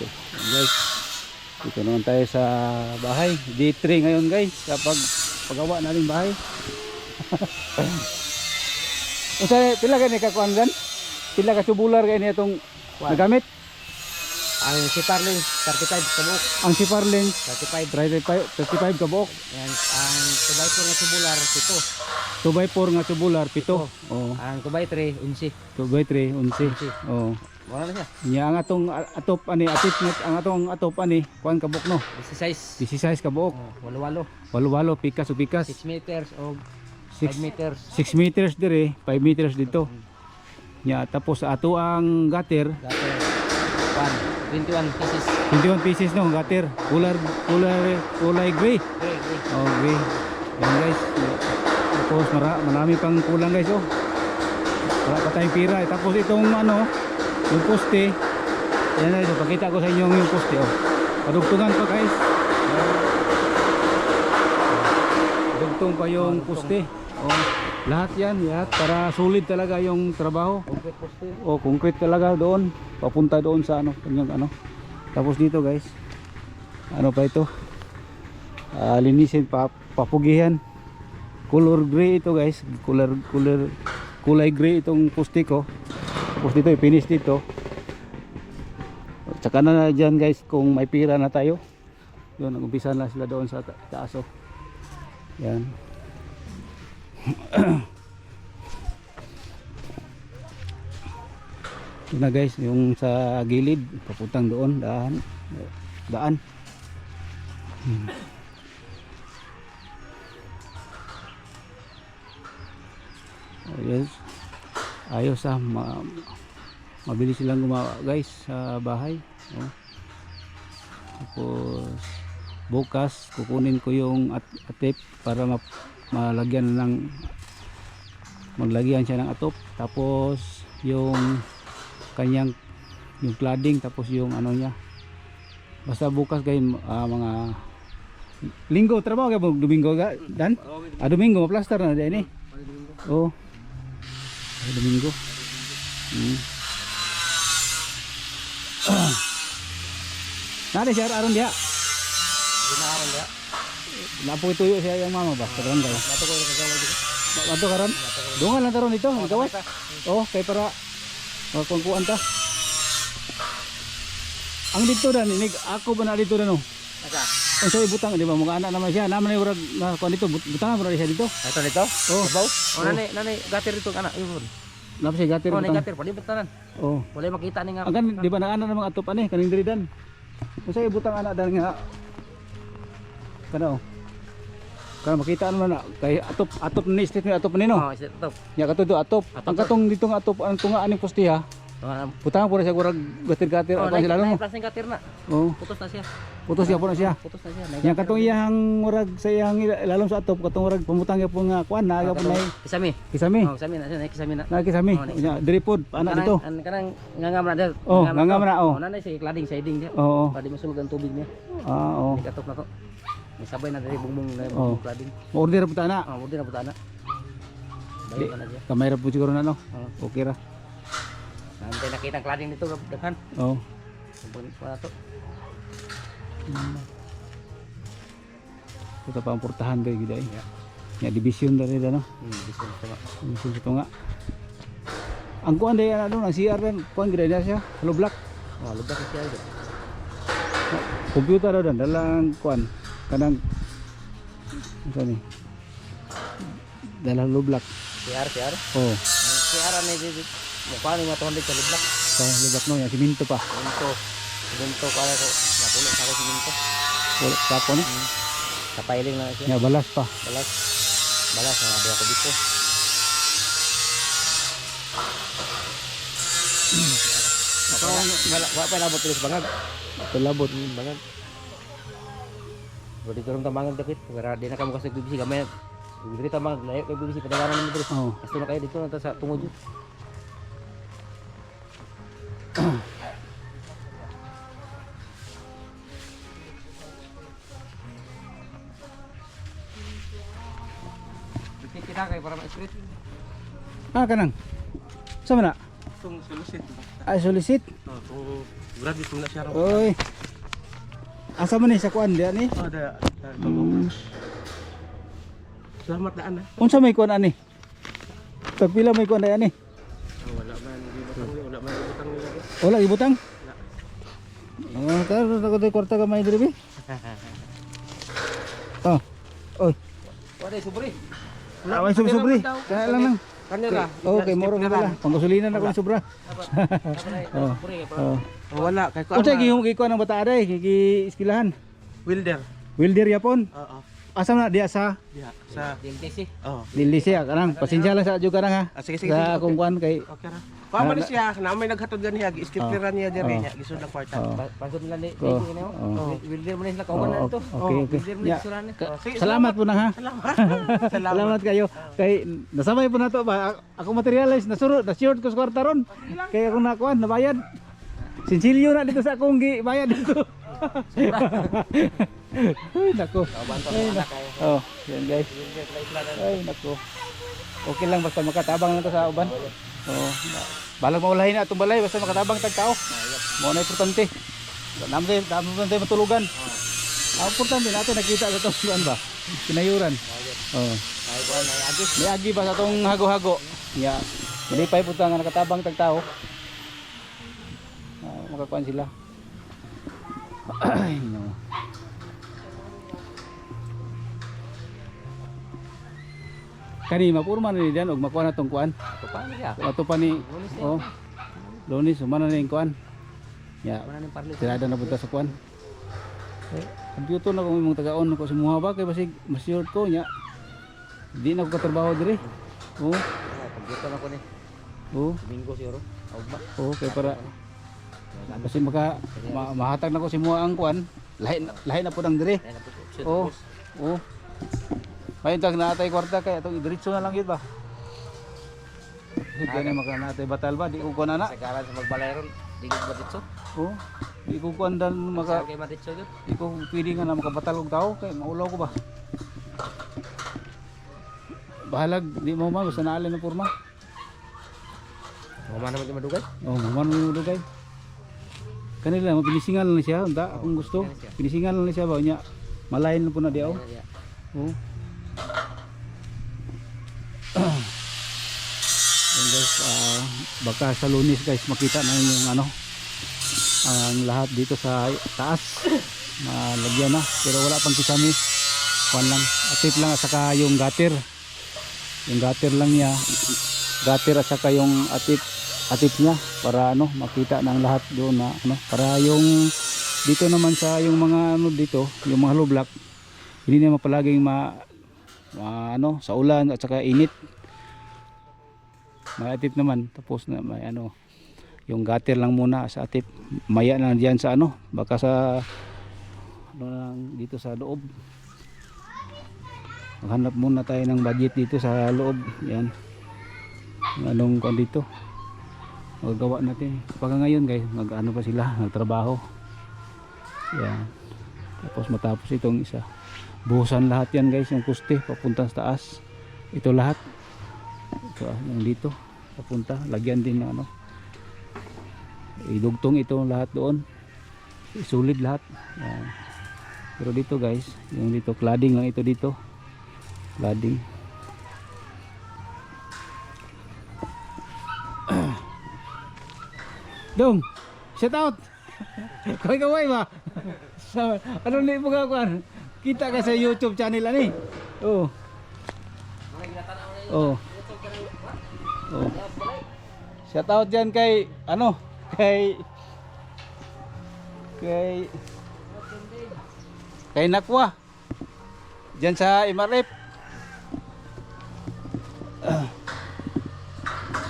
poste. Ayan, guys. Dito naman tayo sa bahay. D3 ngayon guys. Kapag pagawa natin bahay. Usay pila gani ka kuan gan? Pila ka tubular gani itong nagamit? Ang si Parlin 35 kabuok. Ang si Parlin 35. 35 ka buok. Yan ang tubay ko nga tubular 7. 2x4 nga tubular 7. Oh. Ang tubay 3 11. 2x3 11. Oh. Wala na siya. Nya ang atong atop ani atip net ang atong atop ani kuan ka buok no. 16. 16 ka buok. Walo-walo. Walo-walo pikas o pikas. 6 meters o 6 5 meters. 6 meters dire, 5 meters dito. Nya tapos ato ang gutter Dati 21 pieces. 21 pieces no gutter. Kulay gray. Oh, gray. Yan guys. Tapos marami pang kulang guys oh. Wala pa tayong pira. Tapos itong ano, yung poste. Yan guys, pakita ko sa inyo yung poste oh. Padugtungan pa guys. Dugtong pa yung poste. Oh, lahat yan, lahat para solid talaga yung trabaho. Concrete poste. Oh, concrete talaga doon. Papunta doon sa ano, kanyang ano. Tapos dito guys. Ano pa ito? Linisin papugihan. Color gray ito guys. Kulay gray itong poste ko. Tapos dito i-finish dito. Tsaka na dyan guys kung may pira na tayo. Yun, nag-umpisa na sila doon sa taas oh. Yan. Ito na guys yung sa gilid papuntang doon daan. Ayos mabilis silang gumawa guys sa bahay oh. Tapos bukas kukunin ko yung atip para malagyan ng maglagyan siya ng atop, tapos yung kanyang yung cladding, tapos yung ano niya. Basta bukas guys mga linggo trabaho kayo, Domingo ga dan? Domingo ma-plaster na din eh. Oh. Domingo. Nade siya aron dia. Ginaharon dia. Napo ituyo siya yung mama ba? Karon guys. Bato ko kagawa dito. Bato karon. Dungan lang taron dito, gawas. Oh, kay para kuan ta. Ang dito dan inig ako ba na dito dan oh. Asa? Ang say butang di ba mga anak naman siya. Naman yung na kuan dito, butangan mo siya dito. Ito dito? Oh. Baw? Oh, nani gatir dito kana. Yun. Napa siya gatir Oh, butang. gatir pali butanan. Oh. Wala makita ni nga. Ang di ba na ana namang atop ani kaning diri dan. Ang say butang anak dan nga. Kana oh. Kana makita naman na kay atop ni state ni atop ni no. Oh, ito. Nya katudo atop. Ang katong dito nga atop ang tunga aning postiha. Butang po na siya kurang gatir-gatir Oh, ako sila no. plastic gatir na. Oh. Putos na siya. Putos siya po na siya. Putos na siya. Yang katong iyang murag sa iyang lalom sa atop katong murag pamutang po nga kuan na aga po na Kisami. kisami. Oh, kisami na siya, kisami na. Na kisami. Nya diri pod ana dito. Kanang ngangam na dito. Oh, ngangam na oh. Nanay si cladding siding dia. Oo. Pwede masulog ang tubig niya. Oo. Ikatok na to. May sabay na diri bungbong na Oh. cladding. Order po ta na. Oh, mudi na buta na. Bayo ka na dia. Kamay ra po siguro na no. Okay ra. Nantay nakita ang cladding dito daghan. Oh. Bunyi pa to. Ito pa ang portahan kay gid ay. Nya division dali da no. Bisin to nga. Division ito nga. Ang kuan day ano ang CR ran kuan gid na siya. Hello black. Oh, lubak siya ito. Computer daw dan dalang kuan kanang ano ni. Dalang hello black. CR. Oh. CR ni dito. Mukha ni matuhan dito lubak. Sa hello black no, ya siminto pa. Ganito para ko. Napulo sa ko siminto. Wala tapo no. Sa piling na siya. Nya balas pa. Balas na dua ko dito. Wa pa labot terus bangag. Palabot. Bangag. Bodi turun tambangan dapit. Para di na ka mo kasi bibisi gamay. Diri tamang layo kay bibisi padawaran nimo terus. Oh. Gusto na kayo dito na sa tungod. Kita kay para ma-street. Ah kanang. Sa mana? itong solusin. Ay, solicit. Oh, itong grabe kung na siya ro. Oy. Asa man ni sa kuan diyan ni? Oh, da. Selamat daan na. Unsa may kuan ani? Pagpila may kuan ani? Oh, wala man ibutang nila. Wala ibutang? Oh, tara ako tay kwarta ka may diri. Oh. Oy. Wala subri. Away subri. Kaya lang. Kanira. Okay, moro na pala. Panggasolina na ko ni sobra. Oh. Oh. Wala kay ko. Unsa gihimo gi kuan ang bata aday? Gi iskilahan. Wilder. Wilder yapon. Oo. Asa na diya sa Diha sa DLTC. oh. Lilisi kanang. Pasensya lang sa adyo kanang ha. Ah, sige, sige, Sa sige, akong kuan kay Okay ra. Kuha man siya na may naghatod ganiya, gi-skipperan niya diri niya, gisud lang kwarta. Oh. Pasod nila ni Oh. ni Oh. Wilder mo na sila kauban na Oh, ito. okay, okay. Wilder mo Ya. na suran ni. Sige, Salamat po na ha. Salamat. Salamat kayo. Kay nasamay po na to ba? Ako materialize na short ko sa kwarta ron. Kaya ako nakuan, nabayad. Sinsilyo na dito sa akong bayad dito. Ay nako. Ay nako. Oh, yan guys. Ay nako. Okay lang basta makatabang na to sa uban. Oh, balag maulahin na itong balay basta makatabang tag tao. Mo na importante. Namin tayo matulugan. Ang importante natin nakita sa itong kuan ba? Kinayuran. Oh. Ay kuan ay agi. May agi ba sa itong hago-hago? Ya. Hindi pa ipunta nga nakatabang tag tao. Makakuan sila. Ay no. Kani mapurman ni diyan og makuha na tong kuan. Ito pa niya. Ato pa ni oh. Lunis humana na yung kuan. Ya. Mana ning parli. Tirada na punta sa kuan. Computer na kung imong tagaon ko simuha ba kay basig masyurt ko nya. Di na ko katrabaho diri. Oh. Computer na ko ni. Oh. Domingo siguro. Ugma. Oh, kay para kasi mahatag na ko simuha ang kuan. Lahi na pud ang diri. Ay na po. Oh. Oh. May tag natay kwarta kay atong diretso na lang yun ba. Kaya na makanatay batal ba di ko kuan ana. Sa karan sa magbalay ron. Digid ba dito? Oh. Di ko kuan dan maka Kay matitso gyud. di ko pwede nga na makabatal og tao kay maulaw ko ba. Bahalag di mo ma basta naalin ng porma. Mo man naman madugay. Oh, maman mo dugay. Kanila mapinisingan lang siya unta akong gusto. Pinisingan lang siya ba nya. Malain na po na di oh. Oh. Yan guys, baka sa Lunes guys makita na yung ano ang lahat dito sa taas malagyan na pero wala pang kisame kuan lang atip lang at saka yung gutter lang niya gutter at saka yung atip niya para ano makita ng lahat doon na ano para yung dito naman sa yung mga ano dito yung mga low block hindi na mapalaging ano sa ulan at saka init may atip naman tapos na may ano yung gutter lang muna sa atip maya na diyan sa ano baka sa ano lang dito sa loob maghanap muna tayo ng budget dito sa loob yan anong kuan dito magagawa natin pag ngayon guys mag ano pa sila nagtrabaho yan tapos matapos itong isa buhusan lahat yan guys yung kuste papunta sa taas ito lahat ito yung dito papunta lagyan din ng ano idugtong ito lahat doon isulit lahat yan. Pero dito guys yung dito cladding lang ito dito cladding dong shout out kaway ba ano na ipo kakuan kita ka sa YouTube channel ani oh oh oh shout out dyan kay ano kay Nakwa dyan sa Imarep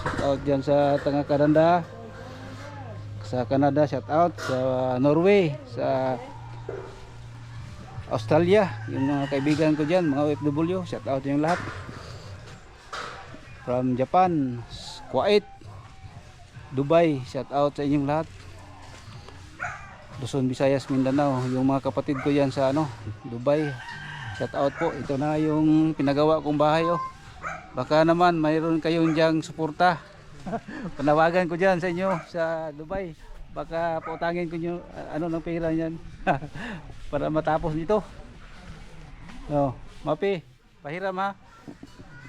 shout out dyan sa Tanga Karanda sa Canada shout out sa Norway sa Australia yung mga kaibigan ko dyan mga OFW shout out yung lahat from Japan Kuwait Dubai shout out sa inyong lahat Luzon, Visayas, Mindanao yung mga kapatid ko yan sa ano Dubai shout out po ito na yung pinagawa kong bahay oh. Baka naman mayroon kayong diyang suporta Panawagan ko dyan sa inyo sa Dubai. Baka pautangin ko nyo ano ng pera niyan. Para matapos nito. Oh, Mapi, pahiram ha.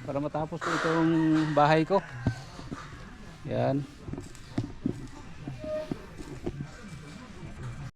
Para matapos ko itong bahay ko. Yan.